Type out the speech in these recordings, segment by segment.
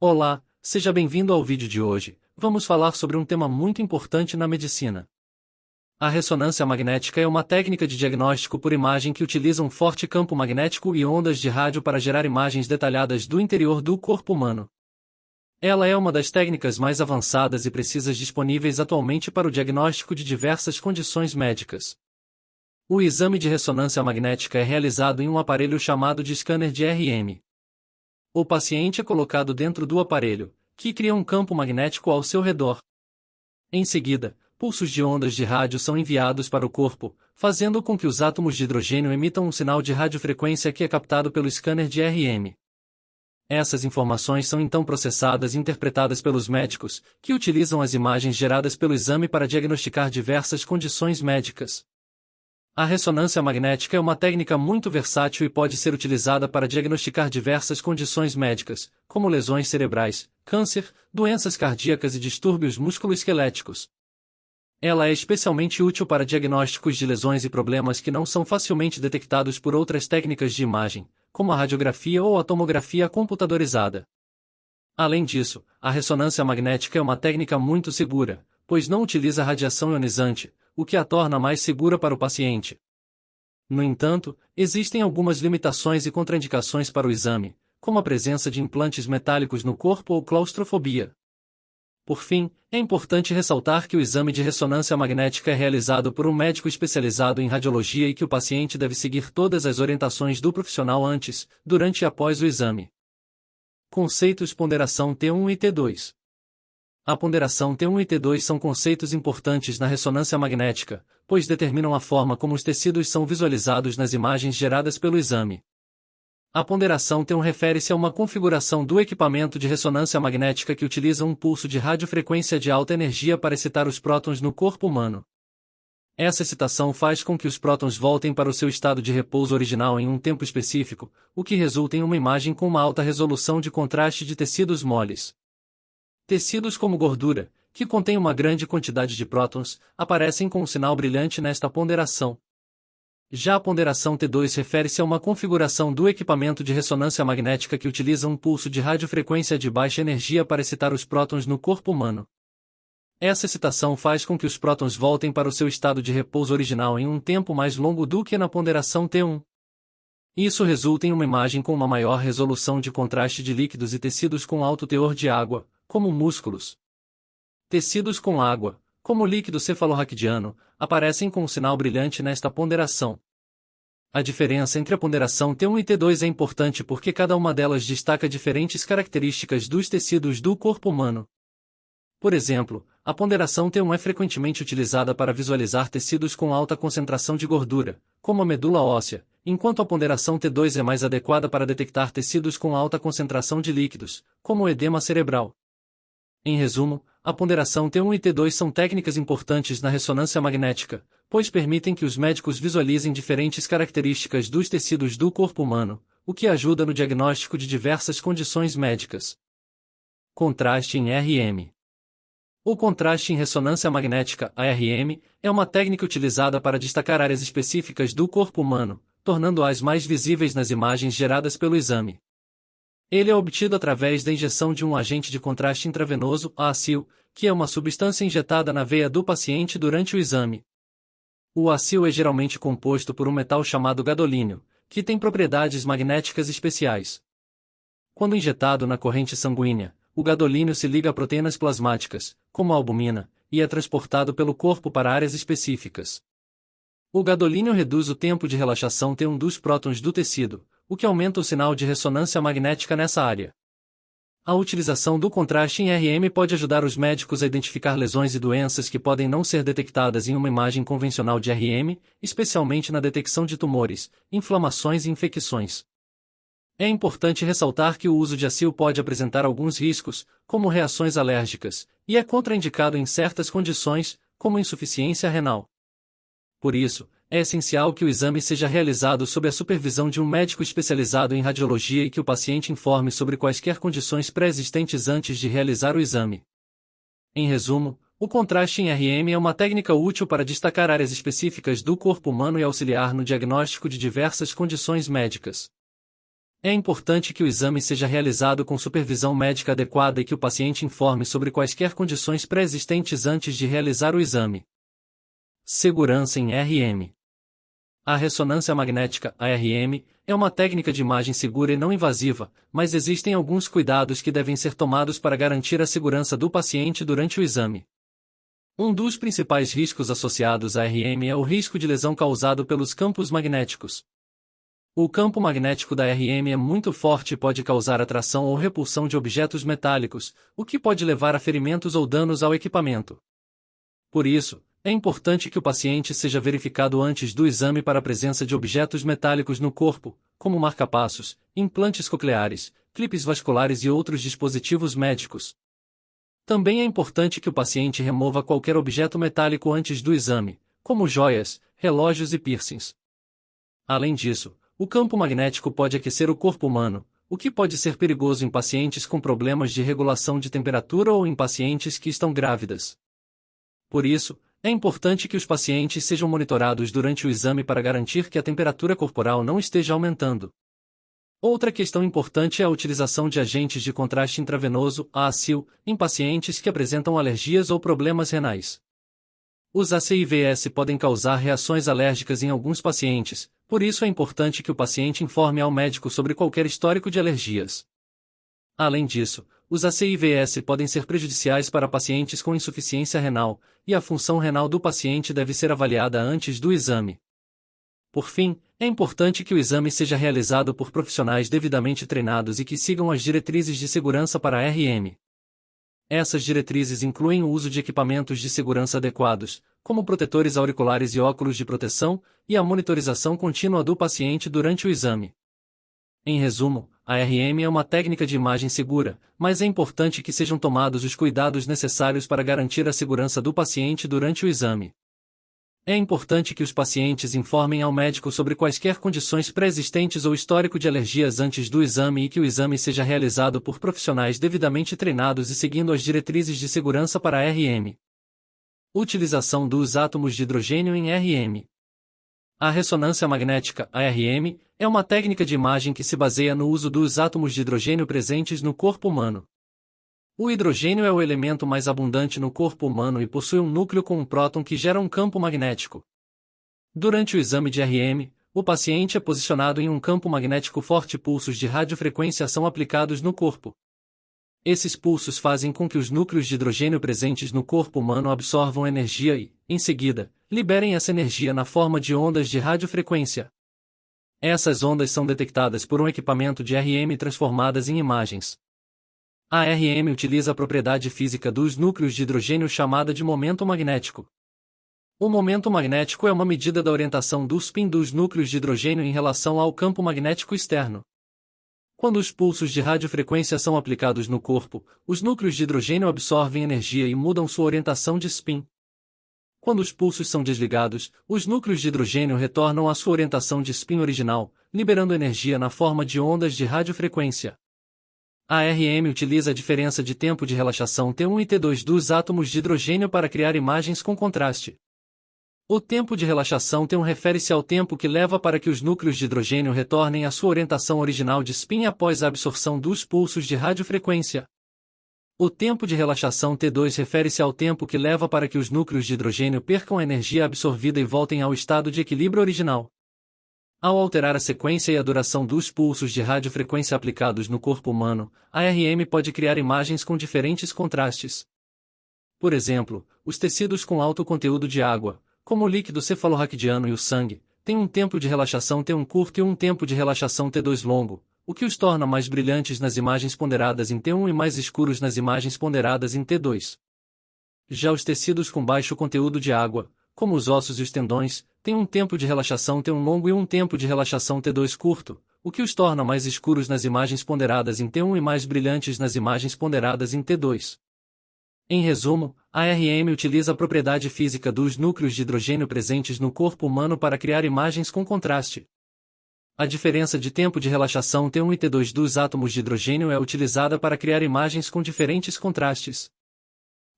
Olá, seja bem-vindo ao vídeo de hoje. Vamos falar sobre um tema muito importante na medicina. A ressonância magnética é uma técnica de diagnóstico por imagem que utiliza um forte campo magnético e ondas de rádio para gerar imagens detalhadas do interior do corpo humano. Ela é uma das técnicas mais avançadas e precisas disponíveis atualmente para o diagnóstico de diversas condições médicas. O exame de ressonância magnética é realizado em um aparelho chamado de scanner de RM. O paciente é colocado dentro do aparelho, que cria um campo magnético ao seu redor. Em seguida, pulsos de ondas de rádio são enviados para o corpo, fazendo com que os átomos de hidrogênio emitam um sinal de radiofrequência que é captado pelo scanner de RM. Essas informações são então processadas e interpretadas pelos médicos, que utilizam as imagens geradas pelo exame para diagnosticar diversas condições médicas. A ressonância magnética é uma técnica muito versátil e pode ser utilizada para diagnosticar diversas condições médicas, como lesões cerebrais, câncer, doenças cardíacas e distúrbios musculoesqueléticos. Ela é especialmente útil para diagnósticos de lesões e problemas que não são facilmente detectados por outras técnicas de imagem, como a radiografia ou a tomografia computadorizada. Além disso, a ressonância magnética é uma técnica muito segura, pois não utiliza radiação ionizante, o que a torna mais segura para o paciente. No entanto, existem algumas limitações e contraindicações para o exame, como a presença de implantes metálicos no corpo ou claustrofobia. Por fim, é importante ressaltar que o exame de ressonância magnética é realizado por um médico especializado em radiologia e que o paciente deve seguir todas as orientações do profissional antes, durante e após o exame. Conceitos ponderação T1 e T2. A ponderação T1 e T2 são conceitos importantes na ressonância magnética, pois determinam a forma como os tecidos são visualizados nas imagens geradas pelo exame. A ponderação T1 refere-se a uma configuração do equipamento de ressonância magnética que utiliza um pulso de radiofrequência de alta energia para excitar os prótons no corpo humano. Essa excitação faz com que os prótons voltem para o seu estado de repouso original em um tempo específico, o que resulta em uma imagem com uma alta resolução de contraste de tecidos moles. Tecidos como gordura, que contêm uma grande quantidade de prótons, aparecem com um sinal brilhante nesta ponderação. Já a ponderação T2 refere-se a uma configuração do equipamento de ressonância magnética que utiliza um pulso de radiofrequência de baixa energia para excitar os prótons no corpo humano. Essa excitação faz com que os prótons voltem para o seu estado de repouso original em um tempo mais longo do que na ponderação T1. Isso resulta em uma imagem com uma maior resolução de contraste de líquidos e tecidos com alto teor de água, como músculos. Tecidos com água, como o líquido cefalorraquidiano, aparecem com um sinal brilhante nesta ponderação. A diferença entre a ponderação T1 e T2 é importante porque cada uma delas destaca diferentes características dos tecidos do corpo humano. Por exemplo, a ponderação T1 é frequentemente utilizada para visualizar tecidos com alta concentração de gordura, como a medula óssea, enquanto a ponderação T2 é mais adequada para detectar tecidos com alta concentração de líquidos, como o edema cerebral. Em resumo, a ponderação T1 e T2 são técnicas importantes na ressonância magnética, pois permitem que os médicos visualizem diferentes características dos tecidos do corpo humano, o que ajuda no diagnóstico de diversas condições médicas. Contraste em RM. O contraste em ressonância magnética, ARM, é uma técnica utilizada para destacar áreas específicas do corpo humano, tornando-as mais visíveis nas imagens geradas pelo exame. Ele é obtido através da injeção de um agente de contraste intravenoso, ACIL, que é uma substância injetada na veia do paciente durante o exame. O ACIL é geralmente composto por um metal chamado gadolínio, que tem propriedades magnéticas especiais. Quando injetado na corrente sanguínea, o gadolínio se liga a proteínas plasmáticas, como a albumina, e é transportado pelo corpo para áreas específicas. O gadolínio reduz o tempo de relaxação T1 dos prótons do tecido, o que aumenta o sinal de ressonância magnética nessa área. A utilização do contraste em RM pode ajudar os médicos a identificar lesões e doenças que podem não ser detectadas em uma imagem convencional de RM, especialmente na detecção de tumores, inflamações e infecções. É importante ressaltar que o uso de ACIL pode apresentar alguns riscos, como reações alérgicas, e é contraindicado em certas condições, como insuficiência renal. Por isso, é essencial que o exame seja realizado sob a supervisão de um médico especializado em radiologia e que o paciente informe sobre quaisquer condições pré-existentes antes de realizar o exame. Em resumo, o contraste em RM é uma técnica útil para destacar áreas específicas do corpo humano e auxiliar no diagnóstico de diversas condições médicas. É importante que o exame seja realizado com supervisão médica adequada e que o paciente informe sobre quaisquer condições pré-existentes antes de realizar o exame. Segurança em RM. A ressonância magnética, ARM, é uma técnica de imagem segura e não invasiva, mas existem alguns cuidados que devem ser tomados para garantir a segurança do paciente durante o exame. Um dos principais riscos associados à RM é o risco de lesão causado pelos campos magnéticos. O campo magnético da RM é muito forte e pode causar atração ou repulsão de objetos metálicos, o que pode levar a ferimentos ou danos ao equipamento. Por isso, é importante que o paciente seja verificado antes do exame para a presença de objetos metálicos no corpo, como marca-passos, implantes cocleares, clipes vasculares e outros dispositivos médicos. Também é importante que o paciente remova qualquer objeto metálico antes do exame, como joias, relógios e piercings. Além disso, o campo magnético pode aquecer o corpo humano, o que pode ser perigoso em pacientes com problemas de regulação de temperatura ou em pacientes que estão grávidas. Por isso, é importante que os pacientes sejam monitorados durante o exame para garantir que a temperatura corporal não esteja aumentando. Outra questão importante é a utilização de agentes de contraste intravenoso, ACIL, em pacientes que apresentam alergias ou problemas renais. Os ACIVs podem causar reações alérgicas em alguns pacientes, por isso é importante que o paciente informe ao médico sobre qualquer histórico de alergias. Além disso, os ACIVs podem ser prejudiciais para pacientes com insuficiência renal, e a função renal do paciente deve ser avaliada antes do exame. Por fim, é importante que o exame seja realizado por profissionais devidamente treinados e que sigam as diretrizes de segurança para a RM. Essas diretrizes incluem o uso de equipamentos de segurança adequados, como protetores auriculares e óculos de proteção, e a monitorização contínua do paciente durante o exame. Em resumo, a RM é uma técnica de imagem segura, mas é importante que sejam tomados os cuidados necessários para garantir a segurança do paciente durante o exame. É importante que os pacientes informem ao médico sobre quaisquer condições pré-existentes ou histórico de alergias antes do exame e que o exame seja realizado por profissionais devidamente treinados e seguindo as diretrizes de segurança para a RM. Utilização dos átomos de hidrogênio em RM. A ressonância magnética, ARM, é uma técnica de imagem que se baseia no uso dos átomos de hidrogênio presentes no corpo humano. O hidrogênio é o elemento mais abundante no corpo humano e possui um núcleo com um próton que gera um campo magnético. Durante o exame de RM, o paciente é posicionado em um campo magnético forte e pulsos de radiofrequência são aplicados no corpo. Esses pulsos fazem com que os núcleos de hidrogênio presentes no corpo humano absorvam energia e, em seguida, liberem essa energia na forma de ondas de radiofrequência. Essas ondas são detectadas por um equipamento de RM transformadas em imagens. A RM utiliza a propriedade física dos núcleos de hidrogênio chamada de momento magnético. O momento magnético é uma medida da orientação do spin dos núcleos de hidrogênio em relação ao campo magnético externo. Quando os pulsos de radiofrequência são aplicados no corpo, os núcleos de hidrogênio absorvem energia e mudam sua orientação de spin. Quando os pulsos são desligados, os núcleos de hidrogênio retornam à sua orientação de spin original, liberando energia na forma de ondas de radiofrequência. A RM utiliza a diferença de tempo de relaxação T1 e T2 dos átomos de hidrogênio para criar imagens com contraste. O tempo de relaxação T1 refere-se ao tempo que leva para que os núcleos de hidrogênio retornem à sua orientação original de spin após a absorção dos pulsos de radiofrequência. O tempo de relaxação T2 refere-se ao tempo que leva para que os núcleos de hidrogênio percam a energia absorvida e voltem ao estado de equilíbrio original. Ao alterar a sequência e a duração dos pulsos de radiofrequência aplicados no corpo humano, a RM pode criar imagens com diferentes contrastes. Por exemplo, os tecidos com alto conteúdo de água, como o líquido cefalorraquidiano e o sangue, têm um tempo de relaxação T1 curto e um tempo de relaxação T2 longo, o que os torna mais brilhantes nas imagens ponderadas em T1 e mais escuros nas imagens ponderadas em T2. Já os tecidos com baixo conteúdo de água, como os ossos e os tendões, têm um tempo de relaxação T1 longo e um tempo de relaxação T2 curto, o que os torna mais escuros nas imagens ponderadas em T1 e mais brilhantes nas imagens ponderadas em T2. Em resumo, a RM utiliza a propriedade física dos núcleos de hidrogênio presentes no corpo humano para criar imagens com contraste. A diferença de tempo de relaxação T1 e T2 dos átomos de hidrogênio é utilizada para criar imagens com diferentes contrastes.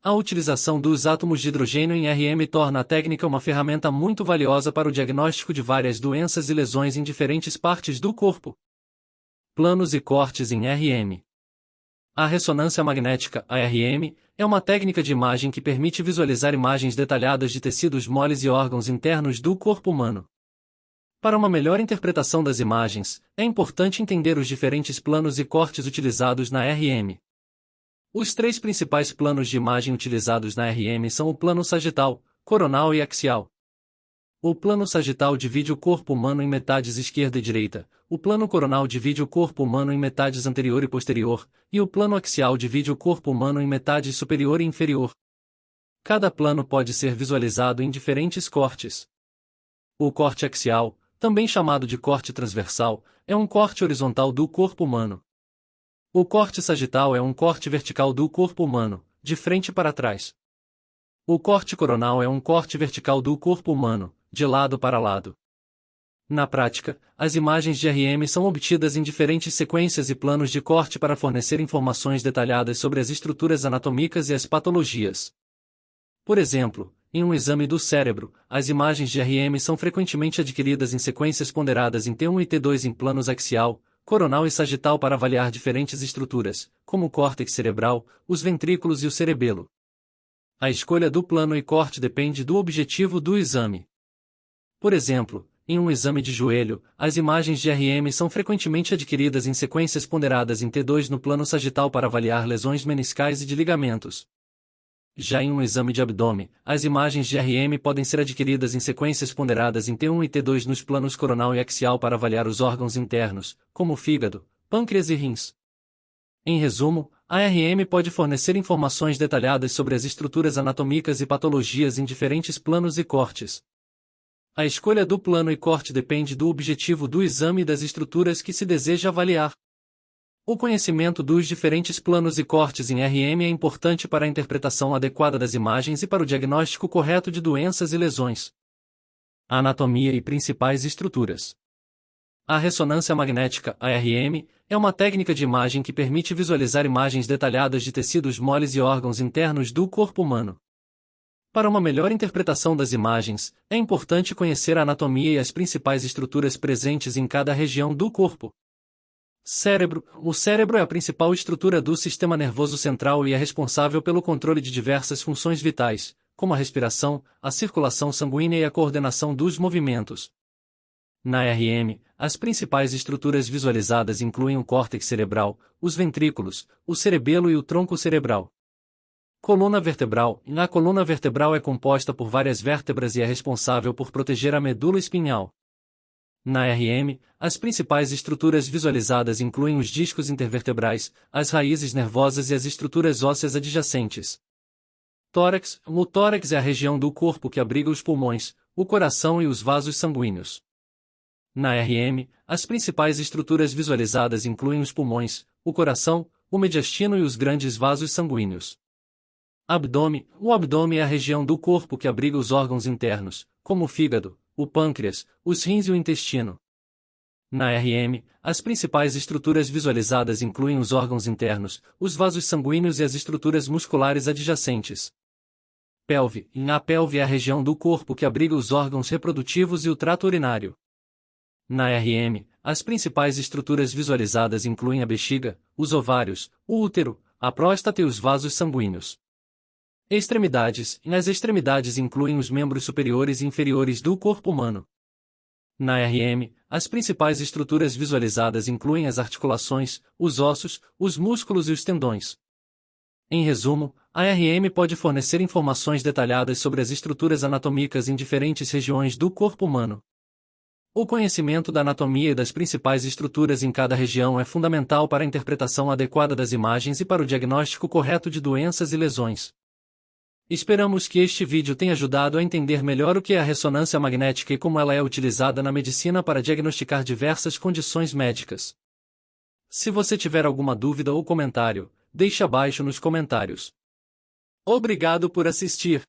A utilização dos átomos de hidrogênio em RM torna a técnica uma ferramenta muito valiosa para o diagnóstico de várias doenças e lesões em diferentes partes do corpo. Planos e cortes em RM. A ressonância magnética, ARM, é uma técnica de imagem que permite visualizar imagens detalhadas de tecidos moles e órgãos internos do corpo humano. Para uma melhor interpretação das imagens, é importante entender os diferentes planos e cortes utilizados na RM. Os três principais planos de imagem utilizados na RM são o plano sagital, coronal e axial. O plano sagital divide o corpo humano em metades esquerda e direita, o plano coronal divide o corpo humano em metades anterior e posterior, e o plano axial divide o corpo humano em metades superior e inferior. Cada plano pode ser visualizado em diferentes cortes. O corte axial, também chamado de corte transversal, é um corte horizontal do corpo humano. O corte sagital é um corte vertical do corpo humano, de frente para trás. O corte coronal é um corte vertical do corpo humano, de lado para lado. Na prática, as imagens de RM são obtidas em diferentes sequências e planos de corte para fornecer informações detalhadas sobre as estruturas anatômicas e as patologias. Por exemplo, em um exame do cérebro, as imagens de RM são frequentemente adquiridas em sequências ponderadas em T1 e T2 em planos axial, coronal e sagital para avaliar diferentes estruturas, como o córtex cerebral, os ventrículos e o cerebelo. A escolha do plano e corte depende do objetivo do exame. Por exemplo, em um exame de joelho, as imagens de RM são frequentemente adquiridas em sequências ponderadas em T2 no plano sagital para avaliar lesões meniscais e de ligamentos. Já em um exame de abdômen, as imagens de RM podem ser adquiridas em sequências ponderadas em T1 e T2 nos planos coronal e axial para avaliar os órgãos internos, como fígado, pâncreas e rins. Em resumo, a RM pode fornecer informações detalhadas sobre as estruturas anatômicas e patologias em diferentes planos e cortes. A escolha do plano e corte depende do objetivo do exame e das estruturas que se deseja avaliar. O conhecimento dos diferentes planos e cortes em RM é importante para a interpretação adequada das imagens e para o diagnóstico correto de doenças e lesões. Anatomia e principais estruturas. A ressonância magnética, ARM, é uma técnica de imagem que permite visualizar imagens detalhadas de tecidos moles e órgãos internos do corpo humano. Para uma melhor interpretação das imagens, é importante conhecer a anatomia e as principais estruturas presentes em cada região do corpo. Cérebro. O cérebro é a principal estrutura do sistema nervoso central e é responsável pelo controle de diversas funções vitais, como a respiração, a circulação sanguínea e a coordenação dos movimentos. Na RM, as principais estruturas visualizadas incluem o córtex cerebral, os ventrículos, o cerebelo e o tronco cerebral. Coluna vertebral. A coluna vertebral é composta por várias vértebras e é responsável por proteger a medula espinhal. Na RM, as principais estruturas visualizadas incluem os discos intervertebrais, as raízes nervosas e as estruturas ósseas adjacentes. Tórax. O tórax é a região do corpo que abriga os pulmões, o coração e os vasos sanguíneos. Na RM, as principais estruturas visualizadas incluem os pulmões, o coração, o mediastino e os grandes vasos sanguíneos. Abdômen. O abdômen é a região do corpo que abriga os órgãos internos, como o fígado, o pâncreas, os rins e o intestino. Na RM, as principais estruturas visualizadas incluem os órgãos internos, os vasos sanguíneos e as estruturas musculares adjacentes. Pelve. A pelve é a região do corpo que abriga os órgãos reprodutivos e o trato urinário. Na RM, as principais estruturas visualizadas incluem a bexiga, os ovários, o útero, a próstata e os vasos sanguíneos. Extremidades. Nas extremidades incluem os membros superiores e inferiores do corpo humano. Na RM, as principais estruturas visualizadas incluem as articulações, os ossos, os músculos e os tendões. Em resumo, a RM pode fornecer informações detalhadas sobre as estruturas anatômicas em diferentes regiões do corpo humano. O conhecimento da anatomia e das principais estruturas em cada região é fundamental para a interpretação adequada das imagens e para o diagnóstico correto de doenças e lesões. Esperamos que este vídeo tenha ajudado a entender melhor o que é a ressonância magnética e como ela é utilizada na medicina para diagnosticar diversas condições médicas. Se você tiver alguma dúvida ou comentário, deixe abaixo nos comentários. Obrigado por assistir.